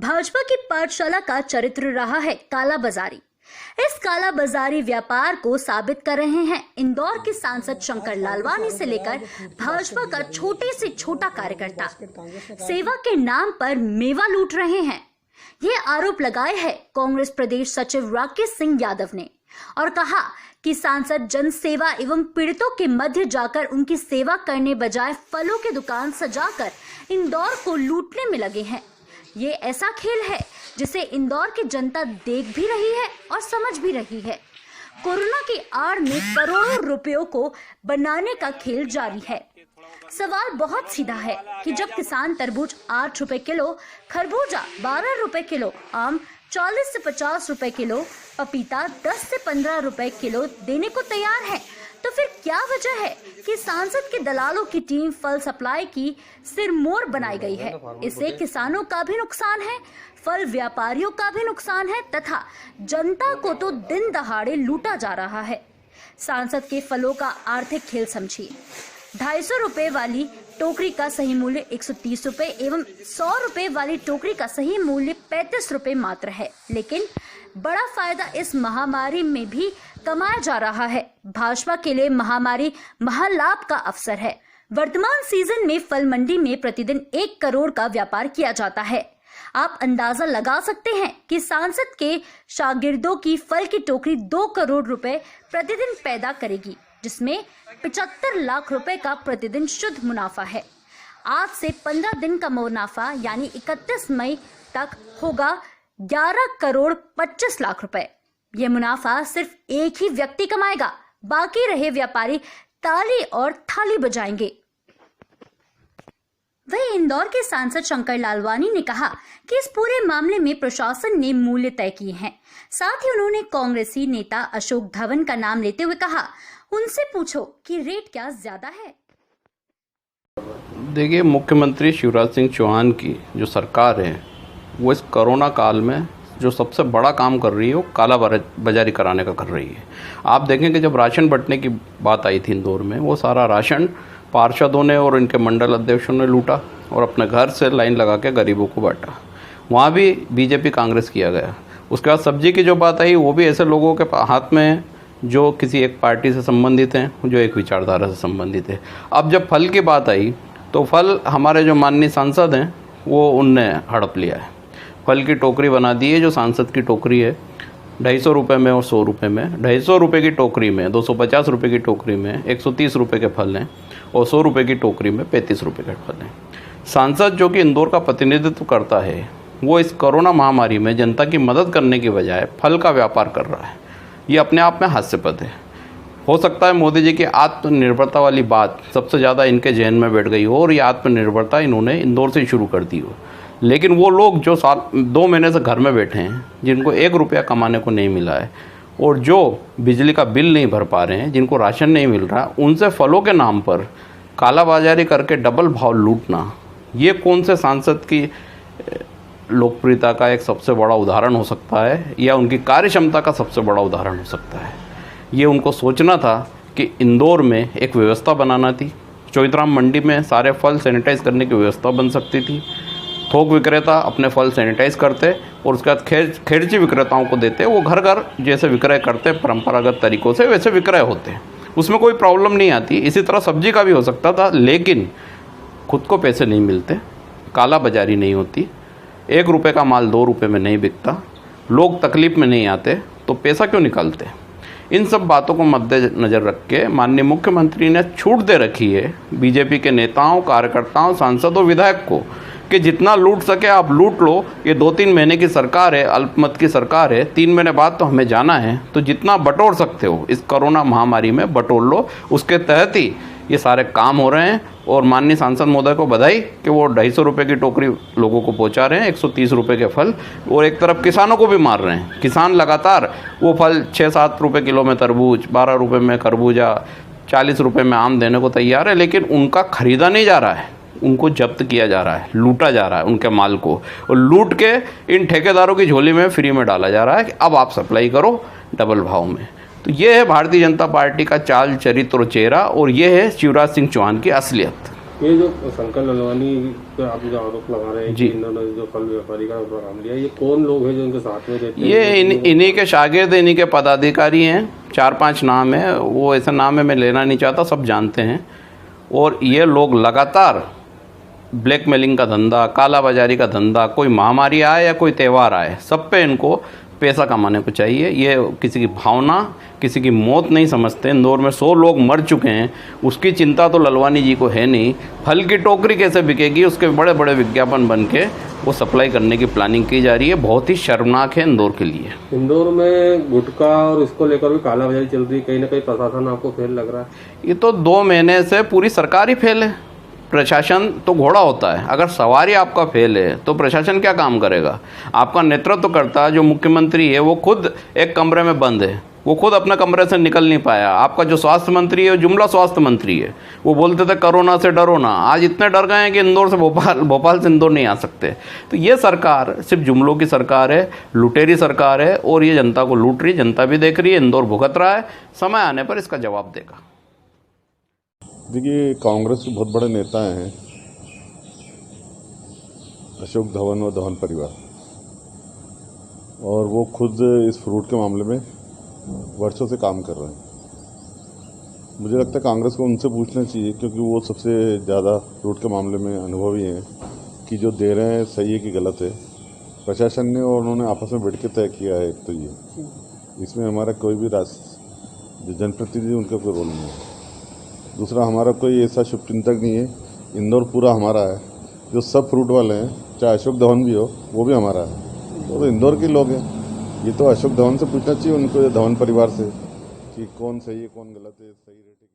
भाजपा की पाठशाला का चरित्र रहा है कालाबाजारी। इस कालाबाजारी व्यापार को साबित कर रहे हैं इंदौर के सांसद शंकर लालवानी से लेकर भाजपा का छोटे से छोटा कार्यकर्ता। सेवा के नाम पर मेवा लूट रहे हैं, ये आरोप लगाए है कांग्रेस प्रदेश सचिव राकेश सिंह यादव ने और कहा कि सांसद जन सेवा एवं पीड़ितों के मध्य जाकर उनकी सेवा करने बजाय फलों की दुकान सजाकर इंदौर को लूटने में लगे हैं। ये ऐसा खेल है जिसे इंदौर की जनता देख भी रही है और समझ भी रही है। कोरोना की आड़ में करोड़ों रुपयों को बनाने का खेल जारी है। सवाल बहुत सीधा है कि जब किसान तरबूज 8 रुपए किलो, खरबूजा 12 रुपए किलो, आम 40 से 50 रुपए किलो, पपीता 10 से 15 रुपए किलो देने को तैयार है, तो फिर क्या वजह है कि सांसद के दलालों की टीम फल सप्लाई की सिरमौर बनाई गई है। इससे किसानों का भी नुकसान है, फल व्यापारियों का भी नुकसान है तथा जनता को तो दिन दहाड़े लूटा जा रहा है। सांसद के फलों का आर्थिक खेल समझिए। 250 रुपए वाली टोकरी का सही मूल्य 130 रुपए एवं 100 रुपए वाली टोकरी का सही मूल्य 35 रुपए मात्र है, लेकिन बड़ा फायदा इस महामारी में भी कमाया जा रहा है। भाजपा के लिए महामारी महालाभ का अवसर है। वर्तमान सीजन में फल मंडी में प्रतिदिन 1 करोड़ का व्यापार किया जाता है। आप अंदाजा लगा सकते हैं कि सांसद के शागिर्दों की फल की टोकरी 2 करोड़ रुपए प्रतिदिन पैदा करेगी, जिसमें 75 लाख रुपए का प्रतिदिन शुद्ध मुनाफा है। आज से 15 दिन का मुनाफा यानी 31 मई तक होगा 11 करोड़ 25 लाख रुपए। यह मुनाफा सिर्फ एक ही व्यक्ति कमाएगा, बाकी रहे व्यापारी ताली और थाली बजाएंगे। वहीं इंदौर के सांसद शंकर लालवानी ने कहा कि इस पूरे मामले में प्रशासन ने मूल्य तय किए हैं। साथ ही उन्होंने कांग्रेसी नेता अशोक धवन का नाम लेते हुए कहा, उनसे पूछो कि रेट क्या ज्यादा है। देखिए, मुख्यमंत्री शिवराज सिंह चौहान की जो सरकार है वो इस कोरोना काल में जो सबसे बड़ा काम कर रही है वो काला बाजारी कराने का कर रही है। आप देखेंगे जब राशन बंटने की बात आई थी इंदौर में, वो सारा राशन पार्षदों ने और इनके मंडल अध्यक्षों ने लूटा और अपने घर से लाइन लगा के गरीबों को बांटा। वहाँ भी बीजेपी कांग्रेस किया गया। उसके बाद सब्जी की जो बात आई वो भी ऐसे लोगों के हाथ में है जो किसी एक पार्टी से संबंधित हैं, जो एक विचारधारा से संबंधित है। अब जब फल की बात आई तो फल हमारे जो माननीय सांसद हैं वो उनने हड़प लिया है। फल की टोकरी बना दी है, जो सांसद की टोकरी है 250 रुपये में और 100 रुपये में। 250 रुपये की टोकरी में 250 रुपये की टोकरी में 130 रुपये के फल हैं और 100 रुपये की टोकरी में 35 रुपये के फल हैं। सांसद जो कि इंदौर का प्रतिनिधित्व करता है वो इस कोरोना महामारी में जनता की मदद करने की बजाय फल का व्यापार कर रहा है। ये अपने आप में हास्यास्पद है। हो सकता है मोदी जी की आत्मनिर्भरता वाली बात सबसे ज़्यादा इनके जहन में बैठ गई हो और ये आत्मनिर्भरता इन्होंने इंदौर से शुरू कर दी हो, लेकिन वो लोग जो 2 महीने से घर में बैठे हैं, जिनको 1 रुपया कमाने को नहीं मिला है और जो बिजली का बिल नहीं भर पा रहे हैं, जिनको राशन नहीं मिल रहा, उनसे फलों के नाम पर कालाबाजारी करके डबल भाव लूटना, ये कौन से सांसद की लोकप्रियता का एक सबसे बड़ा उदाहरण हो सकता है या उनकी कार्यक्षमता का सबसे बड़ा उदाहरण हो सकता है। ये उनको सोचना था कि इंदौर में एक व्यवस्था बनाना थी। चौधराम मंडी में सारे फल सैनिटाइज करने की व्यवस्था बन सकती थी। थोक विक्रेता अपने फल सैनिटाइज करते और उसके बाद खेरची विक्रेताओं को देते, वो घर घर जैसे विक्रय करते, परंपरागत तरीक़ों से वैसे विक्रय होते, उसमें कोई प्रॉब्लम नहीं आती। इसी तरह सब्जी का भी हो सकता था, लेकिन खुद को पैसे नहीं मिलते, काला बाजारी नहीं होती, 1 रुपये का माल 2 रुपये में नहीं बिकता, लोग तकलीफ़ में नहीं आते, तो पैसा क्यों निकालते। इन सब बातों को मद्देनज़र रख के माननीय मुख्यमंत्री ने छूट दे रखी है बीजेपी के नेताओं, कार्यकर्ताओं, सांसदों, विधायक को कि जितना लूट सके आप लूट लो। ये 2-3 महीने की सरकार है, अल्पमत की सरकार है, 3 महीने बाद तो हमें जाना है, तो जितना बटोर सकते हो इस कोरोना महामारी में बटोर लो। उसके तहत ही ये सारे काम हो रहे हैं और माननीय सांसद महोदय को बधाई कि वो 250 रुपये की टोकरी लोगों को पहुंचा रहे हैं, 130 रुपये के फल, और एक तरफ किसानों को भी मार रहे हैं। किसान लगातार वो फल 6-7 रुपये किलो में तरबूज, 12 रुपये में खरबूजा, 40 रुपये में आम देने को तैयार है, लेकिन उनका खरीदा नहीं जा रहा है, उनको जब्त किया जा रहा है, लूटा जा रहा है उनके माल को, और लूट के इन ठेकेदारों की झोली में फ्री में डाला जा रहा है कि अब आप सप्लाई करो डबल भाव में। तो ये है भारतीय जनता पार्टी का चाल, चरित्र और चेहरा, और ये है शिवराज सिंह चौहान की असलियत। ये जो शंकर लालवानी पे आप जो आरोप लगा रहे हैं जी। कि इन्होंने जो फल व्यापारी का काम लिया, ये कौन लोग हैं जो इनके साथ में रहते हैं? ये इन्हीं के शागिर्द, इन्हीं के पदाधिकारी हैं। 4-5 नाम है, वो ऐसे नाम है मैं लेना नहीं चाहता, सब जानते हैं। और ये लोग लगातार ब्लैकमेलिंग का धंधा, काला बाजारी का धंधा, कोई महामारी आए या कोई त्यौहार आए, सब पे इनको पैसा कमाने को चाहिए। ये किसी की भावना, किसी की मौत नहीं समझते। इंदौर में 100 लोग मर चुके हैं, उसकी चिंता तो ललवानी जी को है नहीं। फल की टोकरी कैसे बिकेगी, उसके बड़े बड़े विज्ञापन बन के वो सप्लाई करने की प्लानिंग की जा रही है। बहुत ही शर्मनाक है इंदौर के लिए। इंदौर में गुटखा और इसको लेकर भी कालाबाजारी चल रही है, कहीं ना कहीं प्रशासन आपको फेल लग रहा है? ये तो 2 महीने से पूरी सरकार ही फेल है। प्रशासन तो घोड़ा होता है, अगर सवारी आपका फेल है तो प्रशासन क्या काम करेगा? आपका नेतृत्व करता है जो मुख्यमंत्री है, वो खुद एक कमरे में बंद है, वो खुद अपने कमरे से निकल नहीं पाया। आपका जो स्वास्थ्य मंत्री है वो जुमला स्वास्थ्य मंत्री है, वो बोलते थे कोरोना से डरो ना। आज इतने डर गए हैं कि इंदौर से भोपाल से इंदौर नहीं आ सकते। तो ये सरकार सिर्फ जुमलों की सरकार है, लुटेरी सरकार है, और ये जनता को लूट रही है। जनता भी देख रही है, इंदौर भुगत रहा है। समय आने पर इसका जवाब देगा। देखिए, कांग्रेस के बहुत बड़े नेता हैं अशोक धवन और धवन परिवार, और वो खुद इस फ्रूट के मामले में वर्षों से काम कर रहे हैं। मुझे लगता है कांग्रेस को उनसे पूछना चाहिए, क्योंकि वो सबसे ज़्यादा फ्रूट के मामले में अनुभवी हैं कि जो दे रहे हैं सही है कि गलत है। प्रशासन ने और उन्होंने आपस में बैठ के तय किया है। एक तो ये, इसमें हमारा कोई भी जो जनप्रतिनिधि उनका कोई रोल नहीं है। दूसरा, हमारा कोई ऐसा शुभचिंतक नहीं है। इंदौर पूरा हमारा है। जो सब फ्रूट वाले हैं, चाहे अशोक धवन भी हो, वो भी हमारा है। वो तो इंदौर के लोग हैं। ये तो अशोक धवन से पूछना चाहिए उनको, धवन परिवार से, कि कौन सही है कौन गलत है, सही रेट है।